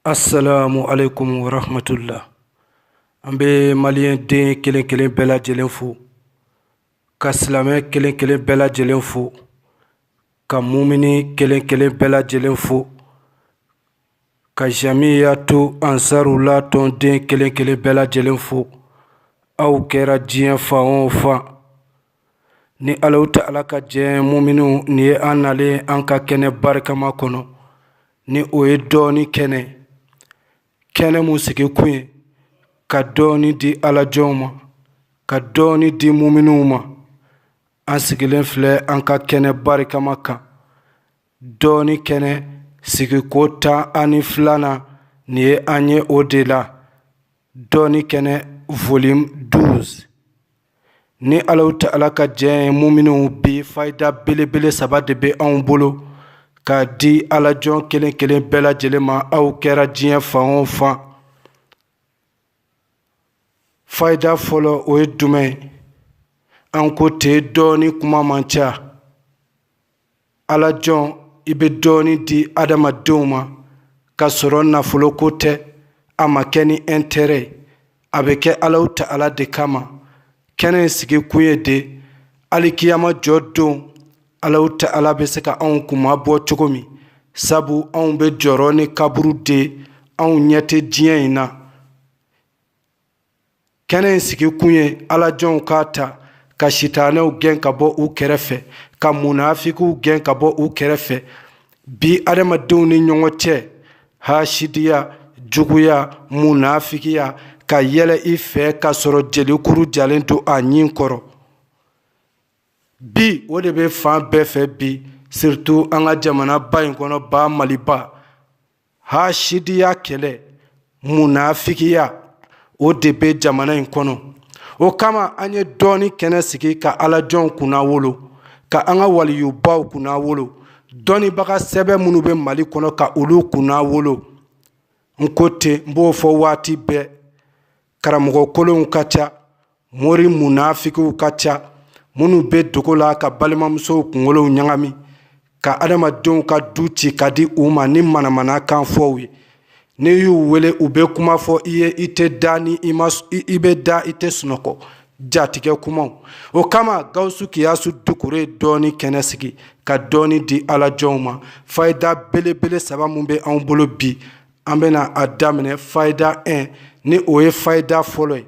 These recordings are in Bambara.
Assalamu alaikum wa rahmatullah. An bɛ maliyɛn den kelen kelen bɛɛ lajɛlen fo, ka silamɛ kelen kelen bɛɛ lajɛlen fo, ka mumini kelen kelen bɛɛ lajɛlen fo, ka jamiyatu ansarula tɔnden kelen kelen bɛɛ lajɛlen fo. Aw kɛra diɲɛ fan o fan ni Alahu Ta'ala ka jɛn muminiw ni ye an nalen an ka kɛnɛ barikama kɔnɔ, ni o ye dɔɔni kɛnɛ mun sigi kun ye ka dɔɔni di alajɔnw ma, ka dɔɔni di muminiw ma. An sigilen filɛ an ka kɛnɛ barikama kan. Dɔɔni kɛnɛ sigiko 12 ni ye an ye o de la. Dɔɔni kɛnɛ volume 12. Ni Alahu Ta'ala ka jɛn muminiw bi fayida belebele 3 de bɛ anw bolo ka di alajɔn kelen kelen bɛɛ lajɛlen ma. Aw kɛra diɲɛ fan o fan. Fayida fɔlɔ o ye jumɛn? An ko ten dɔɔni kuma man ca. Alajɔn i bɛ dɔɔni di adamadenw ma ka sɔrɔ nafolo ko tɛ, a ma kɛ ni intérêt, a bɛ kɛ Alahu Ta'ala de kama. Kɛnɛ in sigi kun ye de alikiyama jɔ don Alahu Ta'ala bɛ se ka anw kuma bɔ cogo min, sabu anw bɛ jɔrɔ ni kaburu de anw ɲɛ tɛ diɲɛ in na. Kɛnɛ in sigi kun ye alajɔnw k'a ta ka sitanɛw gɛn ka bɔ u kɛrɛfɛ, ka munafikiw gɛn ka bɔ u kɛrɛfɛ. Bi adamadenw ni ɲɔgɔn cɛ hasidiya, juguya, munafikiya ka yɛlɛ i fɛ ka sɔrɔ jelikuru jalen to a ɲin kɔrɔ. Bi o de bɛ fan bɛɛ fɛ bi, surtout an ka jamana ba in kɔnɔ, ba Maliba. Hasidiya kɛlɛ, munafikiya o de bɛ jamana in kɔnɔ. O kama an ye dɔɔni kɛnɛ sigi ka alajɔnw kunna wolo, ka an ka waliyubaw kunna wolo, dɔnnibaga sɛbɛ minnu bɛ Mali kɔnɔ ka olu kunna wolo. N ko ten, n b'o fɔ waati bɛɛ. Karamɔgɔ kolonw ka ca, mori munafikiw ka ca, minnu bɛ dogo la ka balimamusow kunkolow ɲagami, ka adamadenw ka du ci ka di u ma ni manamana kan fɔw ye. N'i y'u wele u bɛ kuma fɔ i ye, i tɛ da ni i bɛ da i tɛ sunɔgɔ, jatigɛ kumaw. O kama Gawusu Kiyasu Dukure dɔɔni kɛnɛ sigi ka dɔɔni di alajɔnw ma. Fayida belebele 3 mun bɛ anw bolo bi, an bɛna a daminɛ fayida 1 ni o ye fayida fɔlɔ ye.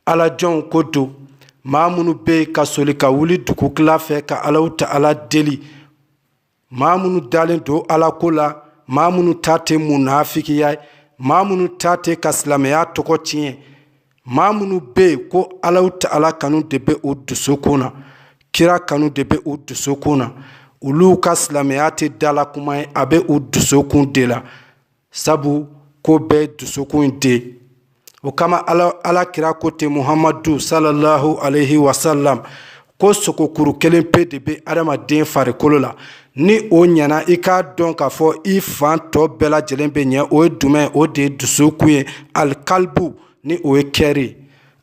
Alajɔnw ko don, maa minnu bɛ yen ka soli ka wuli dugu tila fɛ ka Alahu Ta'ala deli, maa minnu dalen don Ala ko la, maa minnu ta tɛ munafikiya ye, maa minnu ta tɛ ka silamɛya tɔgɔ tiɲɛ, maa minnu bɛ yen ko Alahu Ta'ala kanu de bɛ o dusukun na, kira kanu de bɛ o dusukun na. Olu ka silamɛya tɛ dala kuma ye, a bɛ o dusukun de la, sabu ko bɛɛ dusukun de. O kama ala kira ko ten Muhammadu sallallahu alaihi wasallam ko sogokuru kelen pe de bɛ adamaden farikolo la. Ni o ɲɛna i k'a dɔn k'a fɔ i fan tɔ bɛɛ lajɛlen bɛ ɲɛ. O ye jumɛn? O de ye dusukun ye, alikalibu, ni o ye kɛri.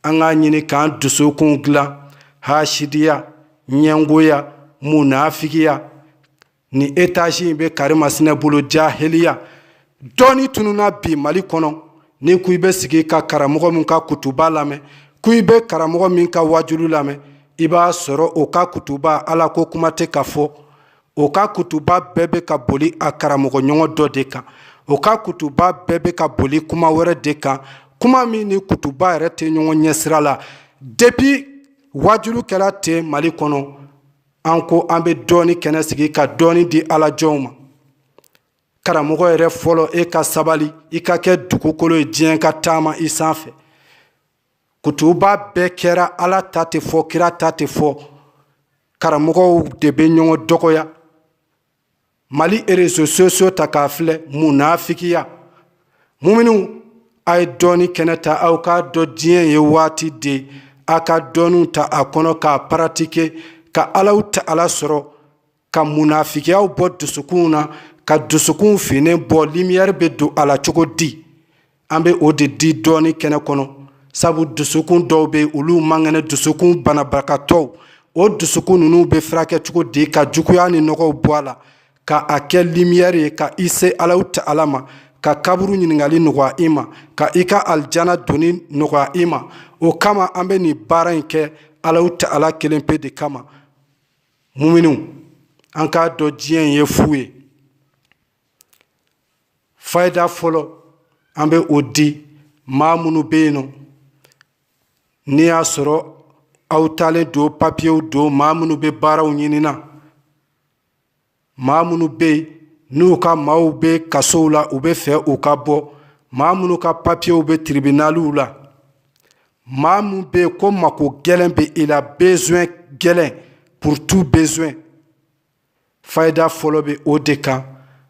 An k'a ɲini k'an dusukun dilan. Hasidiya, ɲɛngoya, munafikiya, ni etazi in bɛ karimasinɛ bolo, jahiliya. Dɔɔni tununa bi Mali kɔnɔ. Ni ko i bɛ sigi ka karamɔgɔ min ka kutuba lamɛn, ko i bɛ karamɔgɔ min ka wajulu lamɛn, i b'a sɔrɔ o ka kutuba Ala ko kuma tɛ ka fɔ. O ka kutuba bɛɛ bɛ ka boli a karamɔgɔ ɲɔgɔn dɔ de kan. O ka kutuba bɛɛ bɛ ka boli kuma wɛrɛ de kan, kuma min ni kutuba yɛrɛ tɛ ɲɔgɔn ɲɛsira la. Depuis wajulu kɛra ten Mali kɔnɔ, an ko an bɛ dɔɔni kɛnɛ sigi ka dɔɔni di alajɔnw ma. Karamɔgɔ yɛrɛ fɔlɔ, e ka sabali, i ka kɛ dugukolo ye diɲɛ ka taama i sanfɛ. Kutuba bɛɛ kɛra, Ala ta tɛ fɔ, kira ta tɛ fɔ. Karamɔgɔw de bɛ ɲɔgɔn dɔgɔya. Mali réseaux sociaux ta k'a filɛ, munafikiya. Muminiw, a ye dɔɔni kɛnɛ ta, aw k'a dɔn diɲɛ ye waati de, a ka dɔɔniw ta a kɔnɔ k'a pratiquer, ka Alahu Ta'ala sɔrɔ, ka munafikiyaw bɔ dusukun na, ka dusukun finen bɔ, lumière bɛ don a la cogo di. An bɛ o de di dɔɔni kɛnɛ kɔnɔ, sabu dusukun dɔw bɛ olu man kɛnɛ, dusukun banabagatɔw. O dusukun ninnu bɛ furakɛ cogo di? Ka juguya ni nɔgɔw bɔ a la, ka a kɛ lumière ye, ka i se Alahu Ta'ala ma, ka kaburu ɲiningali nɔgɔya i ma ka i ka alijana doni nɔgɔya i ma o kama an bɛ nin baara in kɛ Alahu Ta'ala kelen pe de kama muminiw an k'a dɔn diɲɛ in ye fu ye fayida fɔlɔ an bɛ o di maa minnu bɛ yen nɔ n'i y'a sɔrɔ aw talen don papiyew don maa minnu bɛ baaraw ɲinina maa minnu bɛ yen n'u ka maaw bɛ kasow la u bɛ fɛ u ka bɔ maa minnu ka papiyew bɛ tribunaliw la maa min bɛ yen ko mako gɛlɛn bɛ i la besoin gɛlɛn pour tout besoin fayida fɔlɔ bɛ o de kan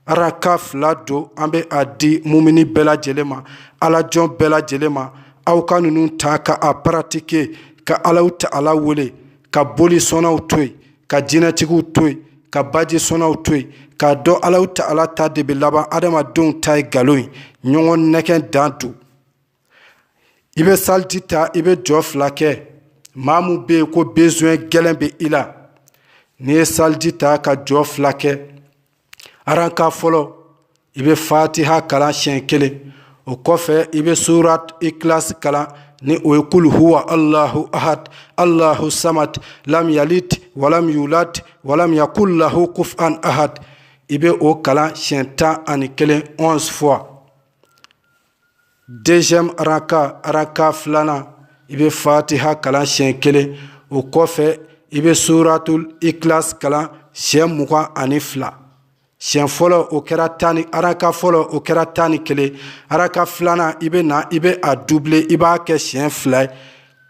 araka fila don an bɛ a di mumini bɛɛ lajɛlen ma alajɔn bɛɛ lajɛlen ma aw ka ninnu ta ka a pratiquer ka Alahu Ta'ala wele ka boli sɔnnaw to yen ka jinɛtigiw to yen ka baji sɔnnaw to yen k'a dɔn Alahu Ta'ala ta de bɛ laban adamadenw ta ye nkalon ye ɲɔgɔn nɛgɛn dan don i bɛ saliti ta i bɛ jɔ fila kɛ maa min bɛ yen ko besoin gɛlɛn bɛ i la n'i ye saliti ta ka jɔ fila kɛ aranka fɔlɔ i bɛ fatiha kalan siɲɛ kelen o kɔfɛ i bɛ surat ikhlas kalan ni o ye kul huwa Allahu ahad Allahu samad lam yalid walam yulad walam yakul lahu kufuwan ahad i bɛ o kalan siɲɛ 11 11 fois deuxième araka filanan i bɛ fatiha kalan siɲɛ kelen o kɔfɛ i bɛ suratul ikhlas kalan siɲɛ 22 siɲɛ fɔlɔ o kɛra araka fɔlɔ o kɛra 11 araka filanan i bɛ na i bɛ a doubler i b'a kɛ siɲɛ 2 ye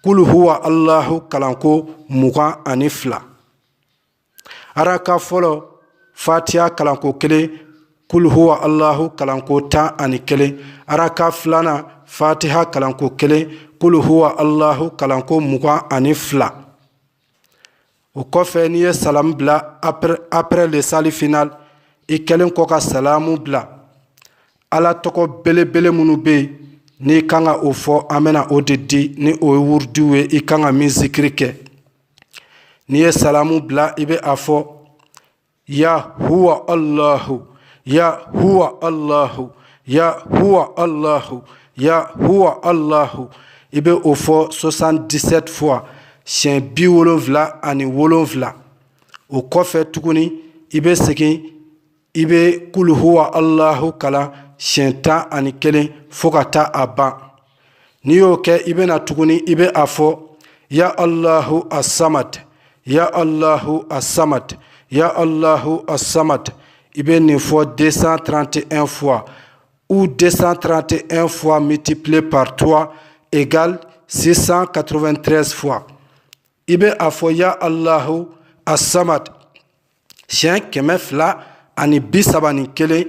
kul huwa Allahu kalanko 22 araka fɔlɔ fatiha kalanko 1 kul huwa Allahu kalanko 11 araka filanan fatiha kalanko 1 kul huwa Allahu kalanko 22 o kɔfɛ n'i ye salamu bila après le sali final i kɛlen kɔ ka salamu bila ala tɔgɔ belebele minnu bɛ yen n'i kan ka o fɔ an bɛna o de di ni o ye wurudiw ye i kan ka min zikiri kɛ n'i ye salamu bila i bɛ a fɔ ya huwa Allahu ya huwa Allahu ya huwa Allahu ya huwa Allahu i bɛ o fɔ 77 fois siɲɛ 77 o kɔfɛ tuguni i bɛ segin i bɛ kul huwa Allahu kalan siɲɛ 11 fo ka taa a ban n'i y'o kɛ i bɛ na tuguni i bɛ a fɔ ya Allahu as-samad ya Allahu as-samad ya Allahu as-samad i bɛ nin fɔ 231 fois ou 231 fois multiplié par 3 égale 693 fois i bɛ a fɔ ya Allahu as-samad siɲɛ 231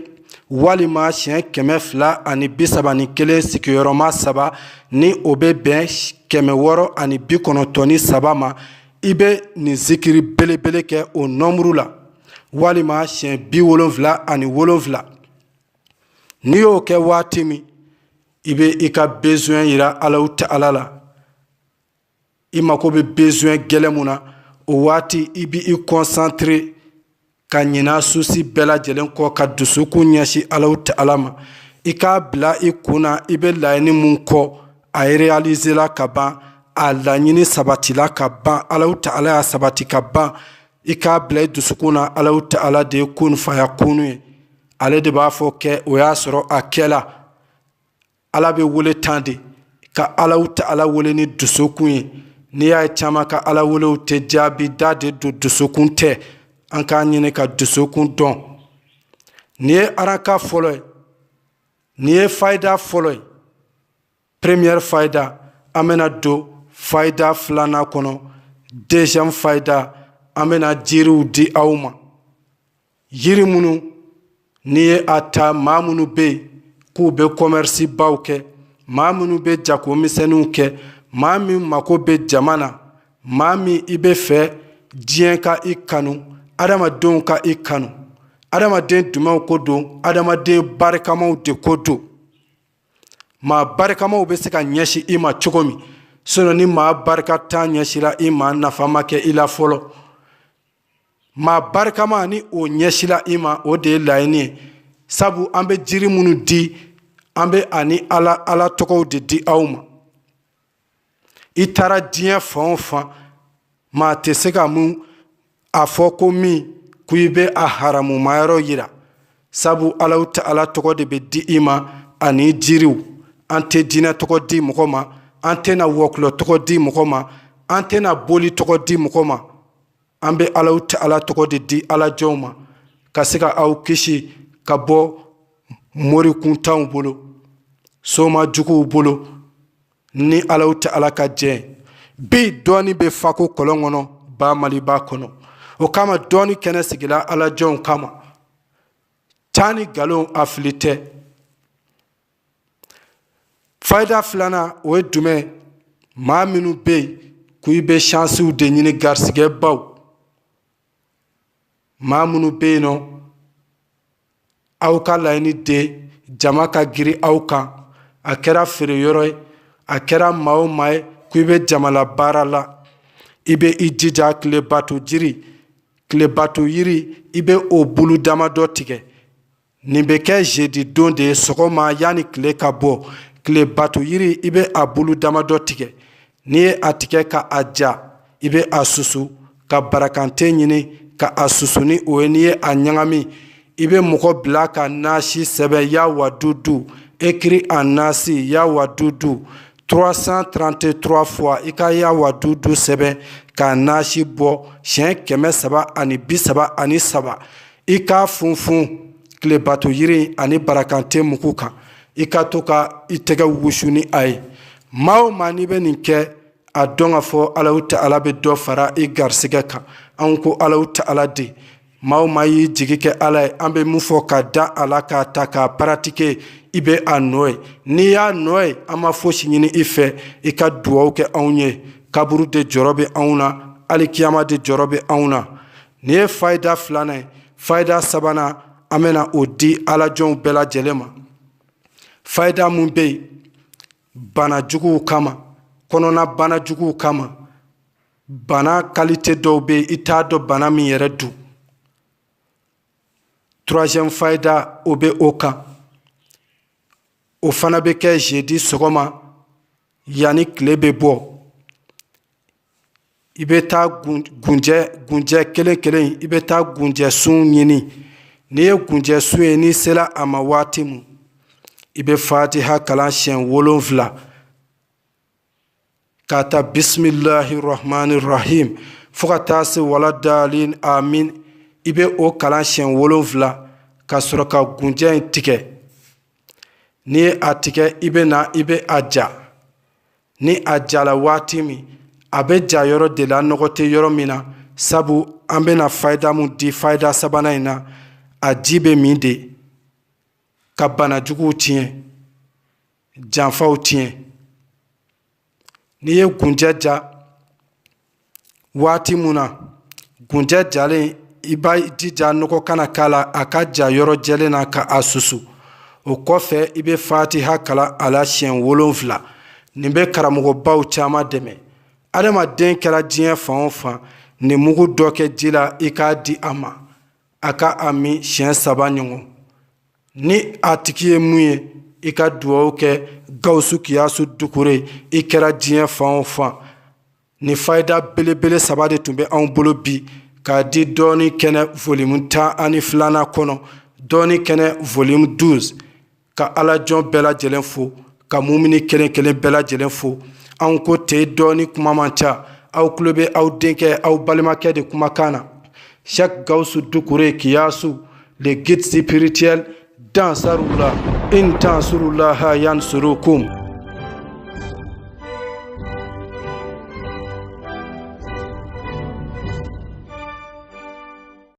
walima siɲɛ 231 sigiyɔrɔma 3 ni o bɛ bɛn 693 ma i bɛ nin zikiri belebele kɛ o nombre la walima siɲɛ 77 n'i y'o kɛ waati min i bɛ i ka besoin yira Alahu Ta'ala la i mako bɛ besoin gɛlɛn mun na o waati i bɛ i concentrer ka ɲina susi bɛɛ lajɛlen kɔ ka dusukun ɲɛsin Alahu Ta'ala ma i k'a bila i kun na i bɛ laɲini mun kɔ a réaliser la ka ban a laɲini sabatila ka ban Alahu Ta'ala y'a sabati ka ban i k'a bila i dusukun na Alahu Ta'ala de ye kun fayakun ye ale de b'a fɔ kɛ o y'a sɔrɔ a kɛla ala bɛ wele tan de ka Alahu Ta'ala wele ni dusukun ye n'i y'a ye caman ka ala welew tɛ jaabi da de don dusukun tɛ an k'a ɲini ka dusukun dɔn nin ye araka fɔlɔ ye nin ye fayida fɔlɔ ye première fayida an bɛna don fayida filanan kɔnɔ deuxième fayida an bɛna jiriw di aw ma yiri minnu n'i ye a ta maa minnu bɛ yen k'u bɛ commerce baw kɛ maa minnu bɛ jagomisɛnninw kɛ maa min mako bɛ jama na maa min i bɛ fɛ diɲɛ ka i kanu adamadenw ka i kanu adamaden jumɛnw ko don adamaden barikamaw de ko don maa barikamaw bɛ se ka ɲɛsin i ma cogo min sinon ni maa barika tan ɲɛsira i ma nafa ma kɛ i la fɔlɔ maa barikama ni o ɲɛsila i ma o de ye laɲini ye sabu an bɛ jiri minnu di an bɛ ani ala tɔgɔw de di aw ma i taara diɲɛ fan o fan maa tɛ se ka mun a fɔ ko min ko i bɛ a haramumayɔrɔ yira sabu Alahu Ta'ala tɔgɔ de bɛ di i ma ani jiriw an tɛ diinɛ tɔgɔ di mɔgɔ ma an tɛna wɔkulɔ tɔgɔ di mɔgɔ ma an tɛna boli tɔgɔ di mɔgɔ ma an bɛ Alahu Ta'ala tɔgɔ de di alajɔnw ma ka se ka aw kisi ka bɔ mori kuntanw bolo soma juguw bolo ni Alahu Ta'ala ka jɛ bi dɔɔni bɛ fako kɔlɔn kɔnɔ ba Maliba kɔnɔ o kama dɔɔni kɛnɛ sigila alajɔnw kama tani galon a fili tɛ fayida filanan o ye jumɛn maa minnu bɛ yen ko i bɛ chancew de ɲini garisigɛ baw maa minnu bɛ yen nɔ aw ka laɲini de jama ka giri aw kan a kɛra feereyɔrɔ ye a kɛra maa o maa ye ko i bɛ jamana baara la i bɛ i jija tilebato yiri i bɛ o bulu damadɔ tigɛ nin bɛ kɛ jeudi don de ye sɔgɔma yanni tile ka bɔ tilebato yiri i bɛ a bulu damadɔ tigɛ n'i ye a tigɛ ka a ja i bɛ a susu ka barakante ɲini ka a susu ni o ye n'i ye a ɲagami i bɛ mɔgɔ bila ka nasi sɛbɛn ya wadudu écrit en nasi ya wadudu 333 fois i ka ya wadudu sɛbɛn ka nasi bɔ siɲɛ 333 i ka funfun tilebato yiri ani barakante mugu kan i ka to ka i tɛgɛ wusu ni a ye maa o maa n'i bɛ nin kɛ a dɔn ka fɔ Alahu Ta'ala bɛ dɔ fara i garisigɛ kan an ko Alahu Ta'ala de maa o maa y'i jigi kɛ Ala ye an bɛ mun fɔ ka da a la k'a ta k'a pratiquer i bɛ a nɔ ye n'i y'a nɔ ye an ma fosi ɲini i fɛ i ka duwawu kɛ anw ye kaburu de jɔrɔ bɛ anw na alikiyama de jɔrɔ bɛ anw na nin ye fayida filanan ye fayida sabanan an bɛna o di alajɔnw bɛɛ lajɛlen ma fayida mun bɛ yen bana juguw kama kɔnɔna bana juguw kama bana qualité dɔw bɛ yen i t'a dɔn bana min yɛrɛ don troisième fayida o bɛ o kan o fana bɛ kɛ jeudi sɔgɔma yanni tile bɛ bɔ i bɛ taa gunjɛ kelen kelen i bɛ taa gunjɛ sun ɲini n'i ye gunjɛ sun ye n'i sera a ma waati min i bɛ fatiha kalan siɲɛ 7 k'a ta bisimilahi rahmani rahim fo ka taa se wala dalin amin i bɛ o kalan siɲɛ 7 ka sɔrɔ ka gunjɛ in tigɛ n'i ye a tigɛ i bɛ na i bɛ a ja ni a jala waati min a bɛ ja yɔrɔ de la nɔgɔ tɛ yɔrɔ min na sabu an bɛna fayida mun di fayida sabanan in na a ji bɛ min de ka bana juguw tiɲɛ janfaw tiɲɛ n'i ye gunjɛ ja waati mun na gunjɛ jalen i b'a jija nɔgɔ kana k'a la a ka ja yɔrɔ jɛlen na ka a susu o kɔfɛ i bɛ fatiha kalan a la siɲɛ 7 nin bɛ karamɔgɔbaw caman dɛmɛ adamaden kɛra diɲɛ fan o fan nin mugu dɔ kɛ ji la i k'a di a ma a ka a min siɲɛ 3 ɲɔgɔn ni a tigi ye mun ye i ka duwawu kɛ Gawusu Kiyasu Dukure i kɛra diɲɛ fan o fan nin fayida belebele 3 de tun bɛ anw bolo bi k'a di dɔɔni kɛnɛ volume 12 kɔnɔ dɔɔni kɛnɛ volume 12 ka alajɔn bɛɛ lajɛlen fo ka mumini kelen kelen bɛɛ lajɛlen fo anw ko te dɔɔni kuma man ca aw tulo bɛ aw denkɛ aw balimakɛ de kumakan na Cheikh Gawusu Dukure Kiyasu le guide spirituel dans Sarula in tansurulaha yansurukum